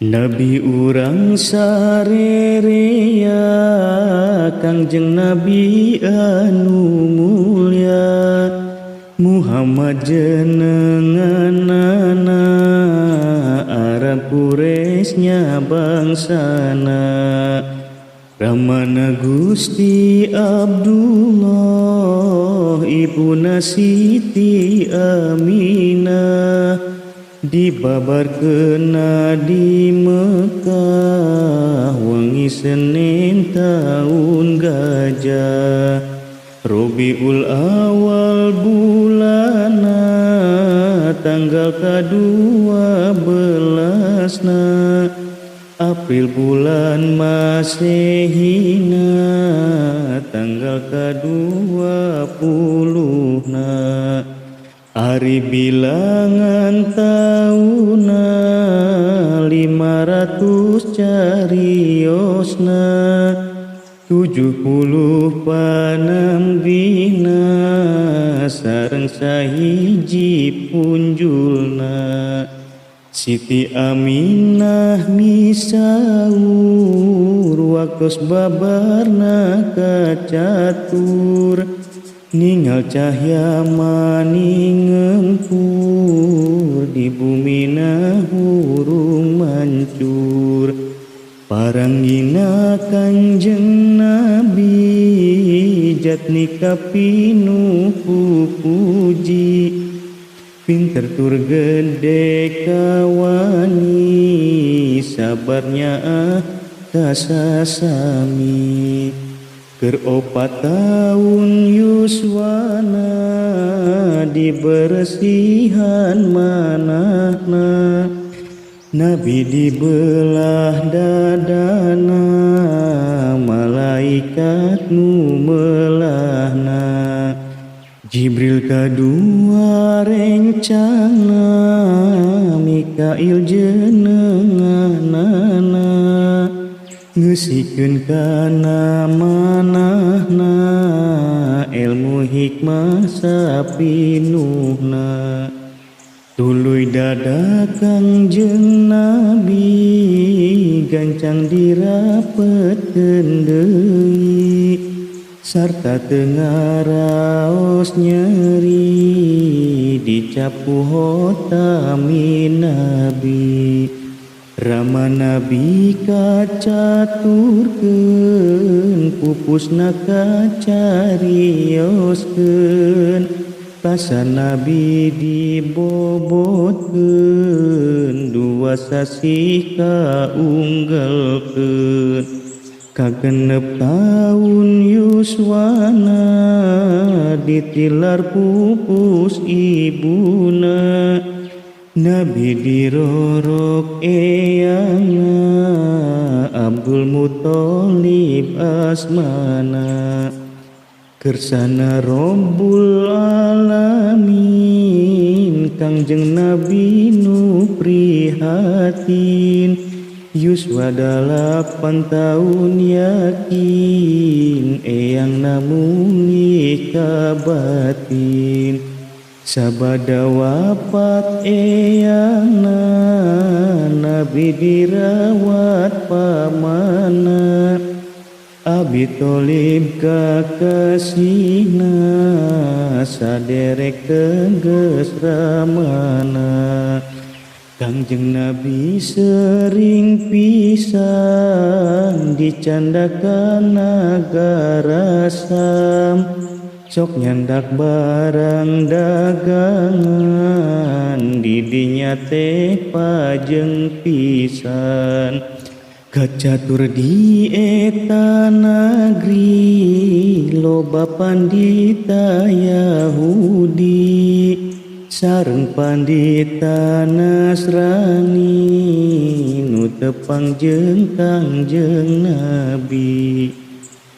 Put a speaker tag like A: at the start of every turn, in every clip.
A: Nabi urang sarerea Kangjeng Nabi anu mulia Muhammad jenenganana Arab Quraisy bangsana Ramana Gusti Abdullah Ibuna Siti Aminah dibabarkeun di Mekah wengi Senin taun gajah Robiul Awal bulana tanggal ka-12na April bulan Masehina tanggal ka-20na Ari bilangan tauna 500 cariosna 70 panamgina sareng sahiji punjulna Siti Aminah misaur waktos babarna kacatur Ningal cahya maning ngempur di bumina hurung mancur Paranggina Kanjeng Nabi jatni kapinu puji Pinter tur gede kawani sabarnya kasasami Keur 4 tahun yuswana dibersihan manahna Nabi dibelah dadana malaikat nu melahna Jibril kadua rencana Mikail jenenganana Ngesikeun kana manahna ilmu hikmah sapinuhna Tuluy dada Kangjeng Nabi gancang dirapetkeun deui sarta teu ngaraos nyeri dicapu hotami Nabi Rama Nabi kacaturkeun pupusna kacarioskeun pasan Nabi dibobotkeun 2 sasih kaunggelkeun kagenep taun yuswana ditilar pupus ibuna Nabi dirorok eyangna Abdul Muthalib asmana Kersana Rabbul Alamin Kangjeng Nabi nu prihatin Yuswa 8 tahun yakin eyang namun nikah batin Sabada wafat eyangna Nabi dirawat pamana Abi Tholib kakasihna saderek teges ramana Kangjeng Nabi sering pisan dicandakan nagara Sam Sok nyandak barang dagangan didinya teh pajeng pisan Kacatur di eta nagri loba pandita Yahudi sareng pandita Nasrani nu tepang jeung Kangjeng Nabi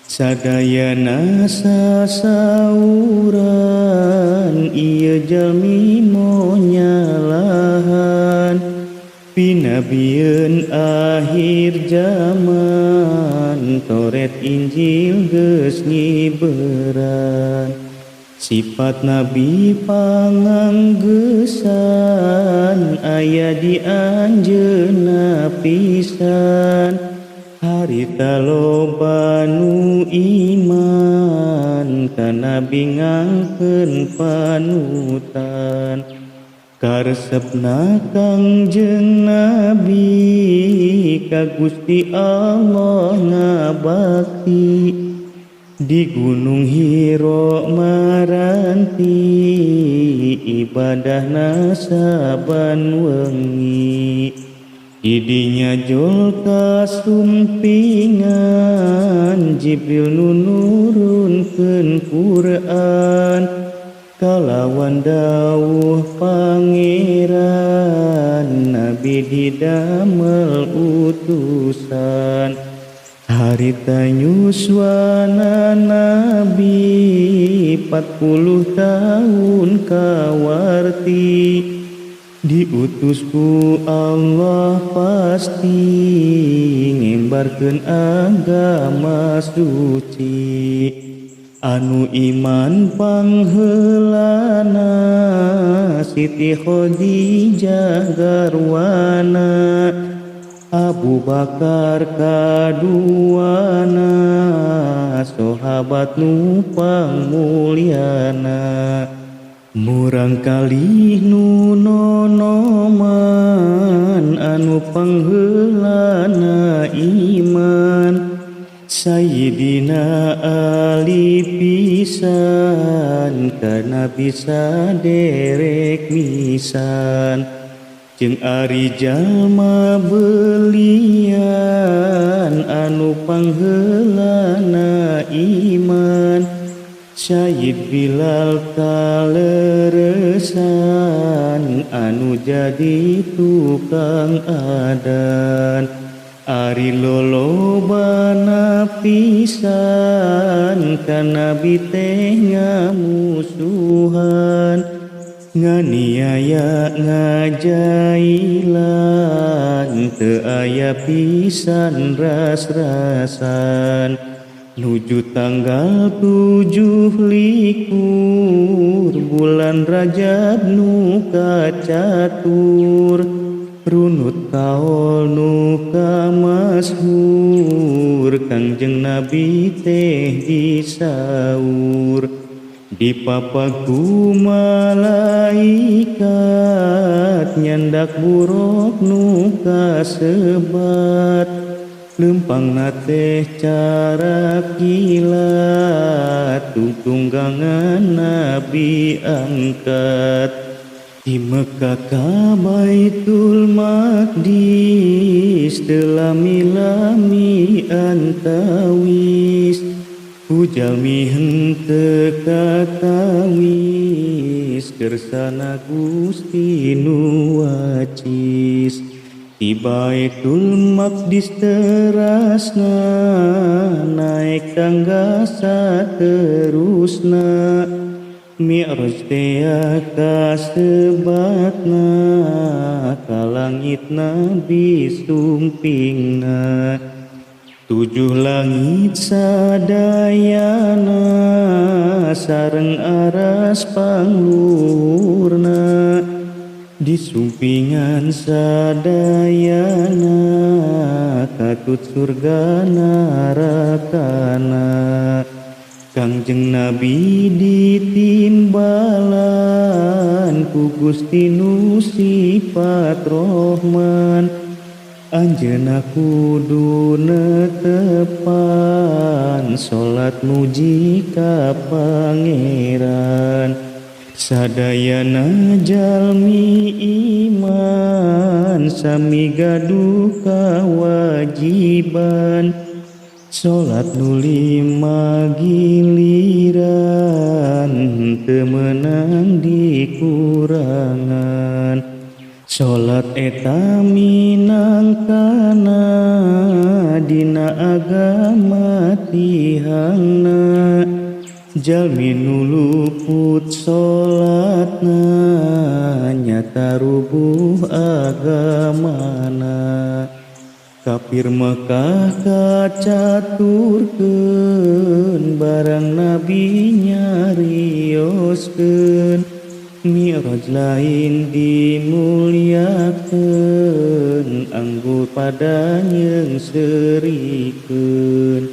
A: Sadayana sasauran ieu jalmi moal nyalahan pinabieun akhir zaman Toret Injil geus ngiberan Sifat Nabi panganggesan aya di anjeunna pisan. Harita loba nu iman ka Nabi ngangkeun panutan. Karesepna Kangjeng Nabi ka Gusti Allah ngabakti di Gunung Hira maranti ibadahna saban wengi. Didinya jol kasumpingan Jibril nu nurunkeun Quran kalawan dawuh Pangeran Nabi didamel utusan. Harita nyuswana Nabi 40 tahun kawarti diutus ku Allah pasti ngimbarkeun agama suci. Anu iman pangheulana Siti Khadijah garwana Abu Bakar kaduana sahabat nu pangmulyana. Murang kalih nu nonoman anu pangheulana iman Sayyidina Ali pisan kana bisa derek misan. Jeung ari jalma belian anu pangheulana iman Syahid Bilal kaleresan anu jadi tukang adan. Ari lolobana pisan ka Nabi teh ngamusuhan nganiaya ngajailan teu aya pisan ras-rasan. Nuju tanggal 7 bulan Rajab nu kacatur runut kaol nu kamasyhur Kangjeng Nabi teh disaur dipapaku malaikat nyandak buruk nu kasebat lempangna teh cara kilat tunggangan Nabi angkat. Di Mekah ka Baitul Maqdis teu lami-lami antawis Pujalmi henteu kakawis kersana Gusti nu wacis. Di Baitul Maqdis terasna naik tangga saterusna Mi'raj teh kasebatna ka langit Nabi sumpingna 7 langit sadayana sareng aras pangluhurna di sumpingan sadayana katut surga narakana. Kangjeng Nabi ditimbalan ku Gusti nu sifat Rahman anjeunna kudu netepan salat muji ka Pangeran. Sadayana jalmi iman sami gaduh kawajiban salat nu 5 giliran teu meunang dikurangan. Salat eta minangkana dina agama tihangna jalmi nu luput salatna nyata rubuh agamana. Kafir Mekah kacaturkeun barang Nabi nyarios teruskeun Mi'raj lain dimuliakeun anggur padanya serikeun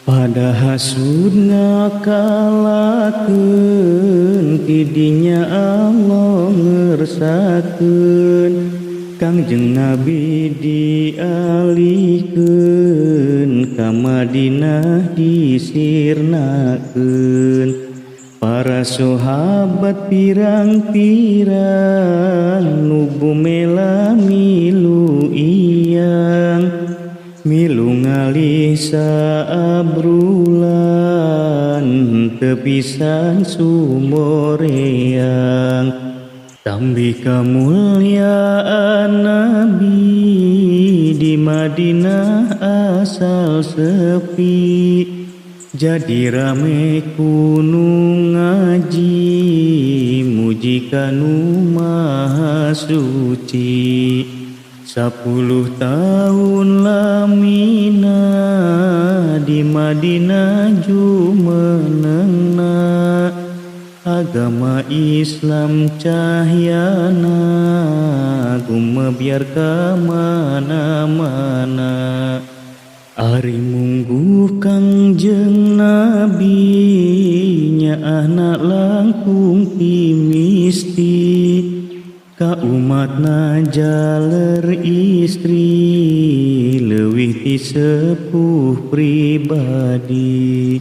A: pada hasud ngakalakeun tidinya Allah ngersakeun Kangjeng Nabi dialihkeun ka Madinah disirnakeun para sahabat pirang-pirang nubu mela milu iyang milu ngalih saabrulan tepisan sumoreang Tambi kemuliaan Nabi di Madinah asal sepi jadi rame kunung ngaji muji kanu maha suci 10 tahun lamina di Madinah jumenengna agama Islam cahyana gumebiar ka mana-mana Ari mungguh Kangjeng Nabi nya anak langkung timisti ka umatna jaler istri leuwih ti sepuh pribadi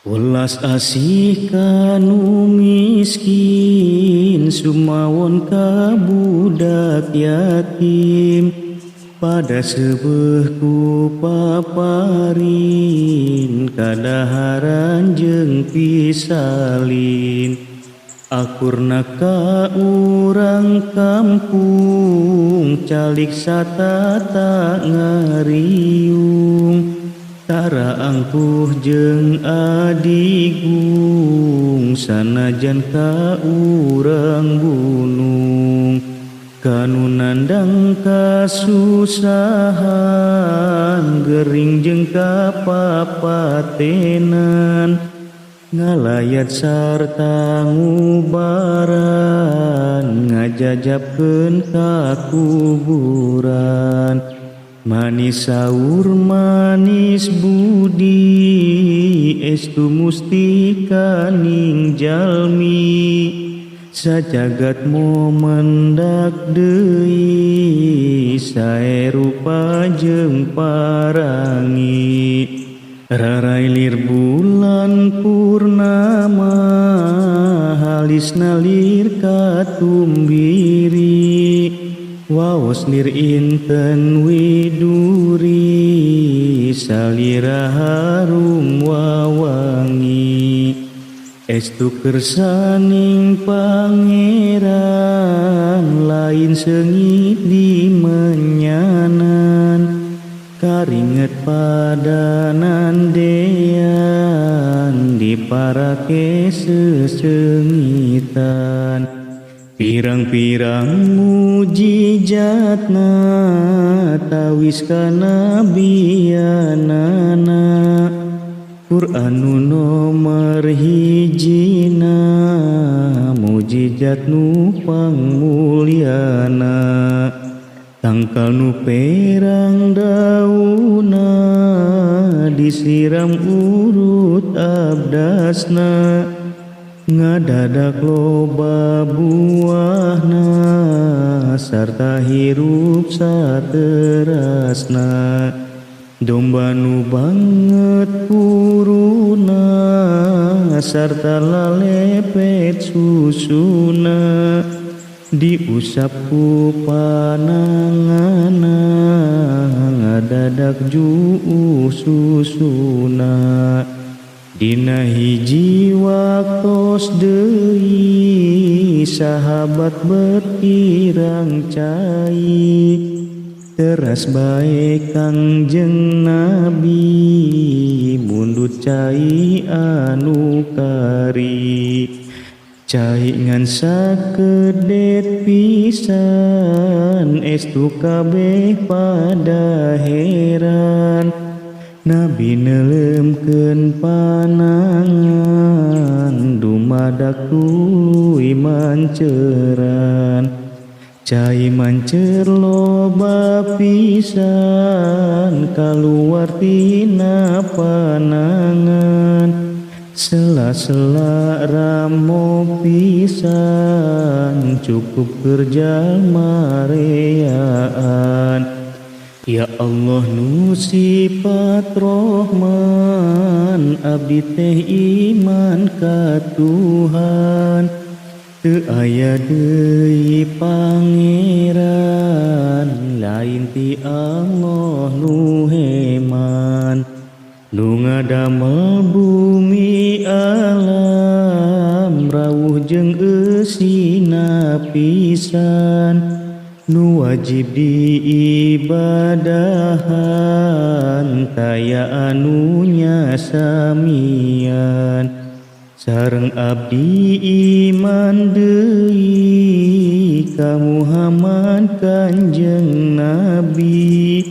A: Welas asih kanu miskin sumawon ka budak yatim pada sebehku paparin kadaharan jeung pisalin akurna ka urang kampung calik satata ngariung tara angkuh jeung adigung sanajan ka urang gunung kanu nandang kasusahan gering jeung kapapatenan ngalayat sarta ngubaran ngajajabkeun ka kuburan manis saur manis budi estu musti kaning jalmi sajagat momendak deui sae rupa jeung parangi rarai lir bulan purnama halisna lir katumbiri waos lir inten widuri salira harum wawangi estu kersaning pangeran lain sengit di menyanan karinget padanan dean diparake sesengitan pirang-pirang mujizatna tawis kanabianana Qur'anu nomor hijina mujizat nu pangmulyana tangkal nu perang dauna disiram urut abdasna ngadadak loba buahna sarta hirup saterasna domba nu banget puruna sarta lalepet susuna diusap ku panangana ngadadak juu susuna dina hiji waktos deui sahabat berpirang cai teras bae Kangjeng Nabi mundut cai anu kari cai ngan sakedet pisan estu kabeh pada heran Nabi neuleukeun panangan dumadak tuluy manceran cai mancer loba pisan kaluar tina panangan sela-sela ramo pisan cukup kerja mareaan. Ya Allah nu sifat Rahman abdi teh iman ka Tuhan teu aya deui pangeran lain ti Allah nu heman nu ngadamel bumi alam rawuh jeung eusina pisan nu wajib diibadahan taya anunya samian sareng abdi iman deui ka Muhammad kanjeng Nabi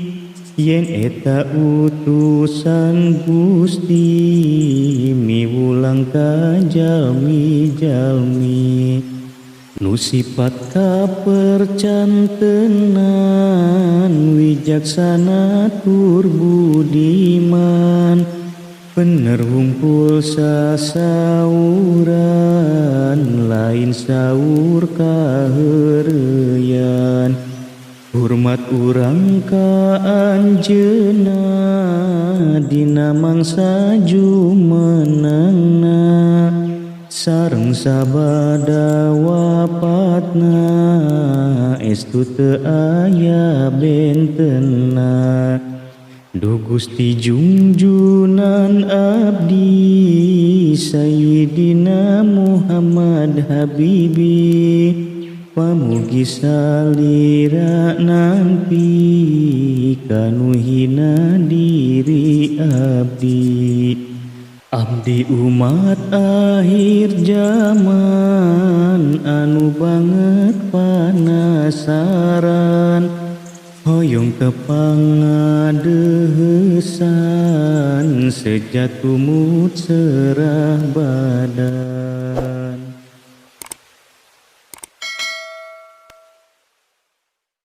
A: yen eta utusan Gusti miwulang ka jalmi-jalmi nu sifat kapercantenan wijaksana tur budiman bener hungkul sasauran lain saur kaheureyan hormat urang ka anjeunna dina mangsa jumenengna sareng sabada wapatna estu teu aya bentenna duh Gusti junjunan abdi Sayyidina Muhammad Habibi pamugi salira nampi kanu hina diri abdi abdi umat akhir zaman anu banget panasaran hoyong kepangadeusan sejat tumut serah badan.